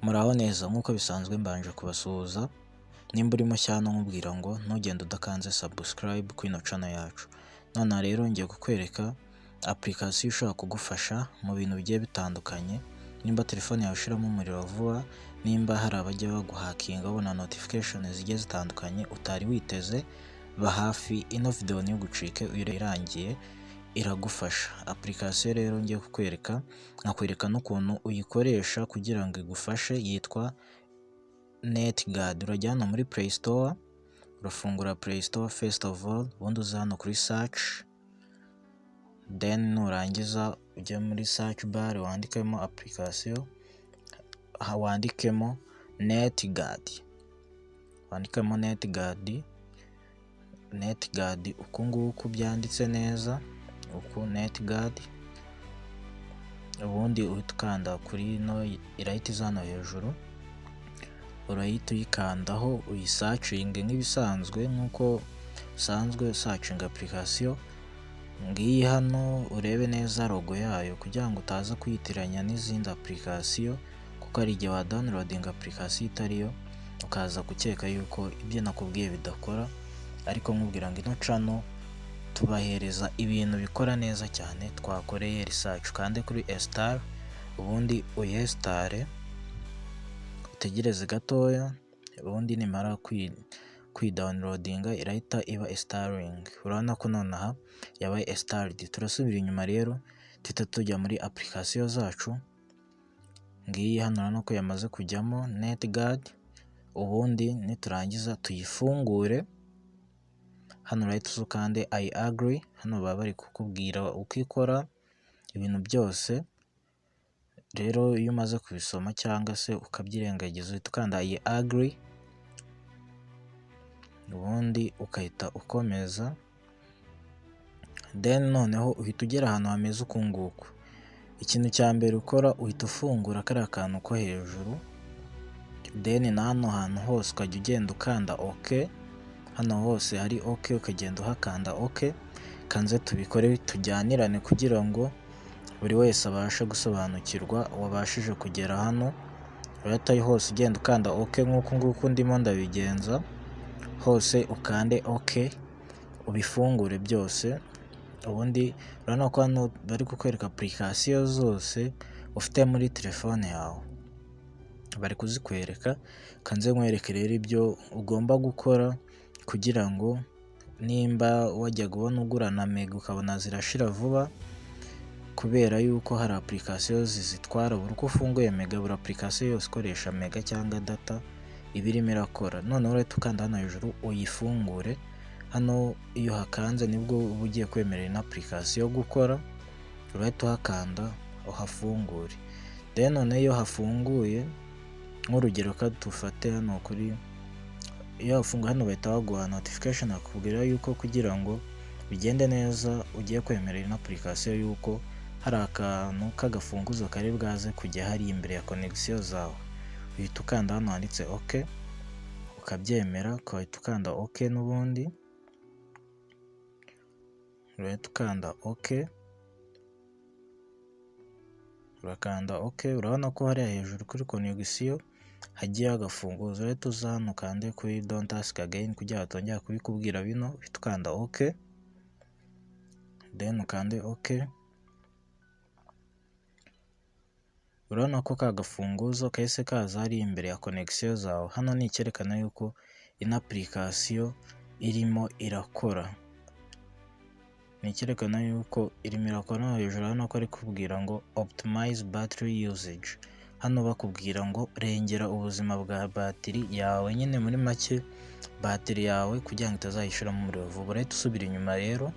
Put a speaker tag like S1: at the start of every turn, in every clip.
S1: Muraho neza nk'uko bisanzwe mbanje kubasuhuza, nimba urimo cyane nkubwira ngo ntugende udakanze subscribe kuri ino channel yacu. Nonaha rero ngiye kukwereka application ishobora kugufasha mu bintu bigiye bitandukanye, nimba telefone yawe ishiramo umuriro vuba, nimba hari abajya baguhakinga babona notification zigiye zitandukanye utari witeze, ba hafi ino video ntigucike irangiye iragufasha. Application rero ngiye kukwereka, nkakwereka n'ukuntu uyikoresha kugira ngo igufashe, yitwa NetGuard. Urajya hano muri Play Store, urafungura Play Store first of all, ubundi uza hano kuri search, then nurangiza ujya muri search bar wandikemo application, wandikemo NetGuard, wandikemo NetGuard uku nguku byanditse neza, uku NetGuard. Ubundi uhita ukanda kuri ino irahita iza hano hejuru, urahita uyikandaho uyisearchinge nk'ibisanzwe nk'uko usanzwe searching application. Ngiyi hano urebe neza logo yayo kugira ngo utaza kuyitiranya n'izindi application, kuko ari igihe wa downloading application itariyo ukaza gukeka yuko ibyo nakubwiye bidakora. Ariko nkubwira ngo ino channel tubahereza ibintu bikora neza cyane, twakoreye research. Kandi kuri install, ubundi uyinstall, utegereze gatoya, ubundi nimara kwidownloadinga irahita iba installing. Urabona ko nonaha yabaye installed. Turasubira inyuma rero tuhita tujya muri application zacu. Ngiyi hano urabona ko yamaze kujyamo NetGuard. Ubundi niturangiza tuyifungure, hano urahita uzukande I agree. Hano baba bari kukubwira uko ikora ibintu byose. Rero iyo umaze kubisoma cyangwa se ukabyirengagiza uhita ukanda I agree, ubundi ukahita ukomeza. Then noneho uhita ugera ahantu hameze uku nguku. Ikintu cya mbere ukora uhita ufungura kariya kantu ko hejuru, then na hano hantu hose ukajya ugenda ukanda OK. Hano hose hari OK ukagenda uhakanda OK. Kanze tubikore tujyanirane kugira ngo buri wese abashe gusobanukirwa wabashije kugera hano. Urahita hose ugenda ukanda OK nk'uku nguku ndimo ndabigenza, hose ukande OK ubifungure byose. Ubundi urabona ko hano bari kukwereka application zose ufite muri telefone yawe, bari kuzikwereka. Kanze nkwereke rero ibyo ugomba gukora kugira ngo nimba wajya kubona ugura na mega ukabona zirashira vuba, kubera yuko hari application zitwara buri uko ufunguye mega, buri application yose ikoresha mega cyangwa data iba irimo irakora. Noneho urahita ukanda hano hejuru uyifungure. Hano iyo hakanze nibwo uba ugiye kwemerera ino application gukora, urahita uhakanda uhafungure. Then noneho iyo hafunguye, nk'urugero ka dufate hano kuri, iyo hafunguye hano bahita baguha notification akubwira yuko kugira ngo bigende neza ugiye kwemerera ino application yuko hari akantu k'agafunguzo kari bwaze kujya hari imbere ya connection zawe. Uhita ukanda hano handitse OK ukabyemera, ukahita ukanda OK. n'ubundi urahita ukanda OK, urakanda OK. Urabona ko hariya hejuru kuri connection hagiye agafunguzo, urahita uza hano ukande kuri don't ask again kugira ngo atongera kubikubwira bino. Uhita ukanda OK, then ukande OK. Urabona ko ka gafunguzo kahise kaza ari imbere ya connection zawe. Hano ni icyerekana yuko ino application irimo irakora, ni icyerekana yuko irimo irakora. Hano hejuru urabona ko ari kubwira ngo optimize battery usage. Hano bakubwira ngo rengera ubuzima bwa batiri yawe, nyine muri make batiri yawe kugira ngo itazayishiramo umuriro vuba. Urahita usubira inyuma rero,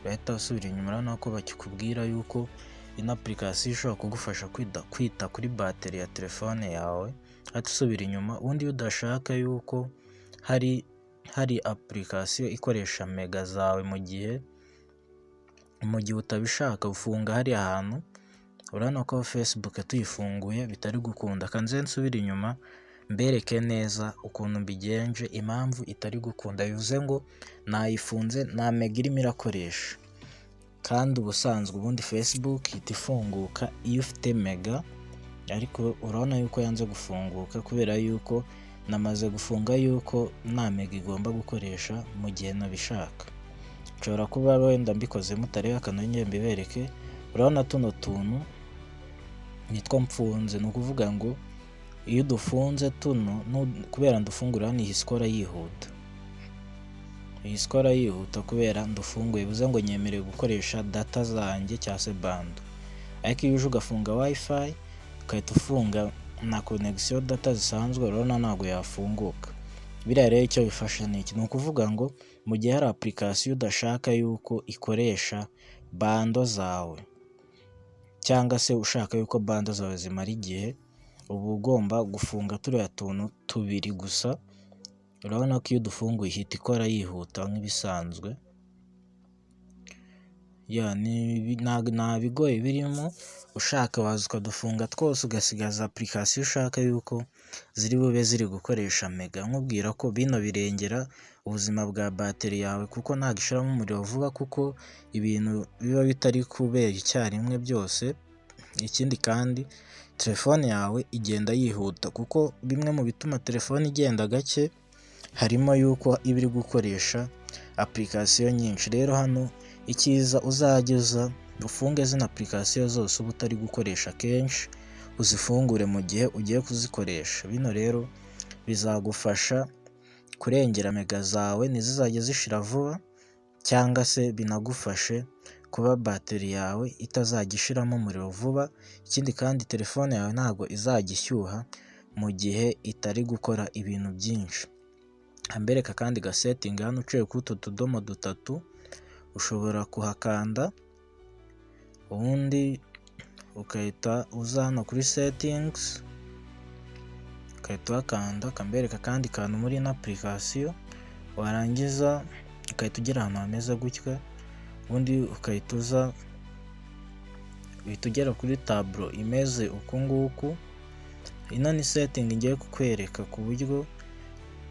S1: urahita usubira inyuma. Urabona ko bakikubwira yuko ino application ishobora kugufasha kwita kuri bateri ya telefone yawe. Urahita usubira inyuma. Ubundi iyo udashaka yuko hari application ikoresha mega zawe mu gihe utabishaka, ufunga hari ahantu. Urabona ko Facebook tuyifunguye bitari gukunda. Kanze nsubira inyuma mbereke neza ukuntu mbigenje, impamvu itari gukunda. Bivuze ngo nayifunze nta mega irimo irakoresha, kandi ubusanzwe ubundi Facebook ihita ifunguka iyo ufite mega ariko urabona yuko yanze gufunguka kubera yuko namaze gufunga yuko nta mega igomba gukoresha mu gihe nabishaka. Nshobora kuba wenda mbikoze mutareba akantu njye mbibereke. Urabona tuno tuntu nitwo mfunze, ni ukuvuga ngo iyo dufunze tuno kubera ndufungura ni hiskora yihuta. Iyi skora yihuta kubera ndufunguye, bivuze ngo nyemerewe gukoresha data zanjye cyangwa se bando. Ariko iyo uje ugafunga wifi ukahita ufunga na connection data zisanzwe, urabona ntabwo yafunguka. Biriya rero icyo bifasha ni iki? Ni ukuvuga ngo mu gihe hari application udashaka yuko ikoresha bando zawe cyangwa se ushaka yuko bando zawe zimara igihe, uba ugomba gufunga turiya tuntu tubiri gusa. Urabona ko iyo dufunguye ihita ikora yihuta nk'ibisanzwe. Nta bigoye birimo. Ushaka waza ukadufunga twose ugasigaza application ushaka yuko ziri bube ziri gukoresha mega. Nkubwira ko bino birengera ubuzima bwa bateri yawe kuko ntabwo ishiramo umuriro vuba kuko ibintu biba bitari kubera icyarimwe byose. Ikindi kandi telefone yawe igenda yihuta kuko bimwe mu bituma telefone igenda gake harimo yuko iba iri gukoresha application nyinshi. Rero hano icyiza uzajya ufunge zino application zose uba utari gukoresha kenshi, uzifungure mu gihe ugiye kuzikoresha. Bino rero bizagufasha kurengera mega zawe ntizizajye zishira vuba, cyangwa se binagufashe kuba bateri yawe itazajya ishiramo umuriro vuba. Ikindi kandi telefone yawe ntabwo izajya ishyuha mu gihe itari gukora ibintu byinshi. Ambereka kandi setting hano uciye kuri utu tudomo dutatu, ushobora kuhakanda ubundi ukahita uza hano kuri settings, ukahita uhakanda kambereka kandi kantu muri ino application, warangiza ukahita ugera ahantu hameze gutya, ubundi ukahita ugera kuri tableau imeze uku nguku. Ino ni setting ngiye kukwereka ku buryo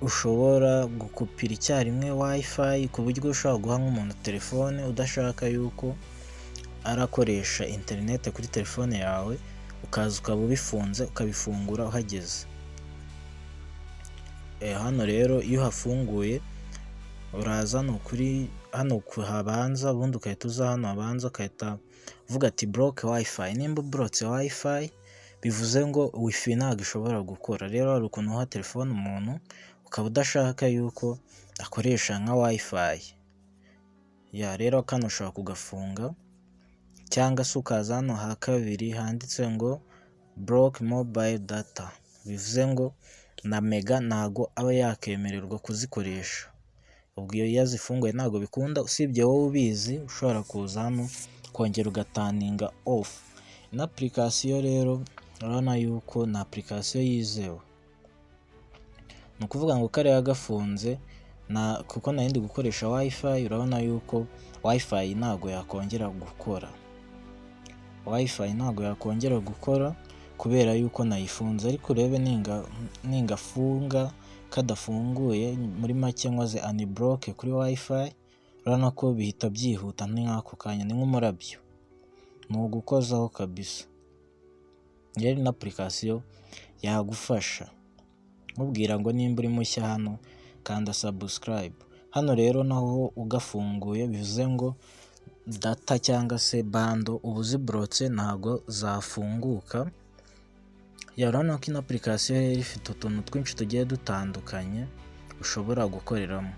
S1: ushobora gukupira icyarimwe wifi, ku buryo ushobora guha nk'umuntu telefone udashaka yuko arakoresha internet kuri telefone yawe, ukaza ukaba ubifunze ukabifungura uhageze. Hano rero iyo hafunguye uraza hano kuhabanza, ubundi ukahita uza hano habanza ukahita uvuga ati block wifi. Nimba ubrotse wifi bivuze ngo wifi ntabwo ishobora gukora. Rero hari ukuntu uha telefone umuntu ukaba udashaka yuko akoresha nka wifi. Rero kano ushobora kugafunga, cyangwa se ukaza hano ha kabiri handitse ngo block mobile data, bivuze ngo na mega ntago aba yakemererwa kuzikoresha. Ubwo iyo yazifunguye ntabwo bikunda, usibye wowe ubizi ushobora kuza hano kongera ugaturninga off. Ino application rero urabona yuko ni application yizewe. Ni ukuvuga ngo kariya gafunze kuko nari ndi gukoresha wifi, urabona yuko wifi ntabwo yakongera gukora. Wifi ntabwo yakongera gukora kubera yuko nayifunze. Ariko urebe ningafunga kadafunguye, muri make nkoze unblock kuri wifi, urabona ko bihita byihuta nk'ako kanya, ni nk'umurabyo, ni ugukozaho kabisa. Rero ino application yagufasha. Nkubwira ngo nimba uri mushya hano kanda subscribe. Hano rero naho ugafunguye bivuze ngo data cyangwa se bando ubu uzibrotse ntabwo zafunguka. Urabona ko ino application rero ifite utuntu twinshi tugiye dutandukanye ushobora gukoreramo.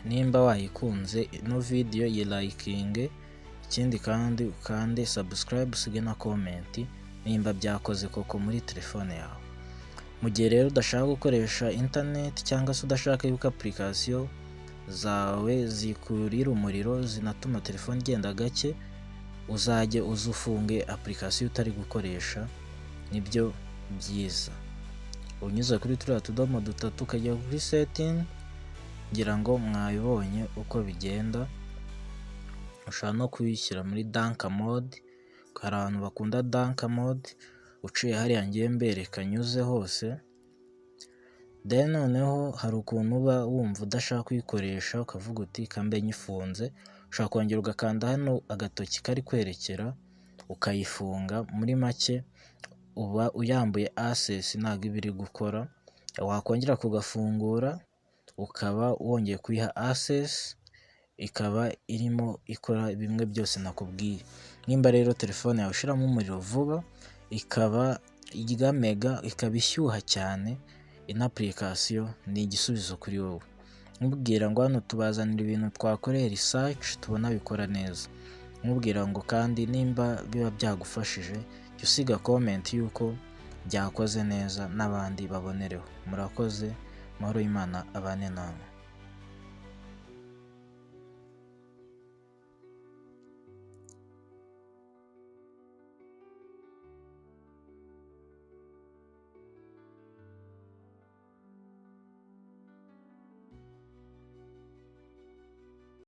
S1: Nimba wayikunze ino video yilikinge, ikindi kandi ukande subscribe, usige na comment nimba byakoze koko muri telefone yawe. Mu gihe rero udashaka gukoresha internet cyangwa se udashaka yuko application zawe zikurira umuriro zinatuma telefone igenda gake, uzajye uzufunge application utari gukoresha, nibyo byiza. Unyuze kuri turiya tudomo dutatu ukajya kuri setting, ngira ngo mwabibonye uko bigenda. Ushobora no kuyishyira muri dark mode, hari abantu bakunda dark mode, uciye hariya ngiye mbereka nyuze hose. Then noneho hari ukuntu uba wumva udashaka kuyikoresha ukavuga uti kambe nyifunze, ushobora kongera ugakanda hano agatoki kari kwerekera ukayifunga. Muri make uba uyambuye access ntabwo iba iri gukora, wakongera kugafungura ukaba wongeye kuyiha access ikaba irimo ikora bimwe byose nakubwiye. Nimba rero telefone yawe ushiramo umuriro vuba ikaba irya mega ikaba ishyuha cyane, ino application ni igisubizo kuri wowe. Nkubwira ngo hano tubazanira ibintu twakoreye research tubona bikora neza. Nkubwira ngo kandi nimba biba byagufashije jya usiga comment yuko byakoze neza n'abandi babonereho. Murakoze, amahoro y'Imana abane namwe.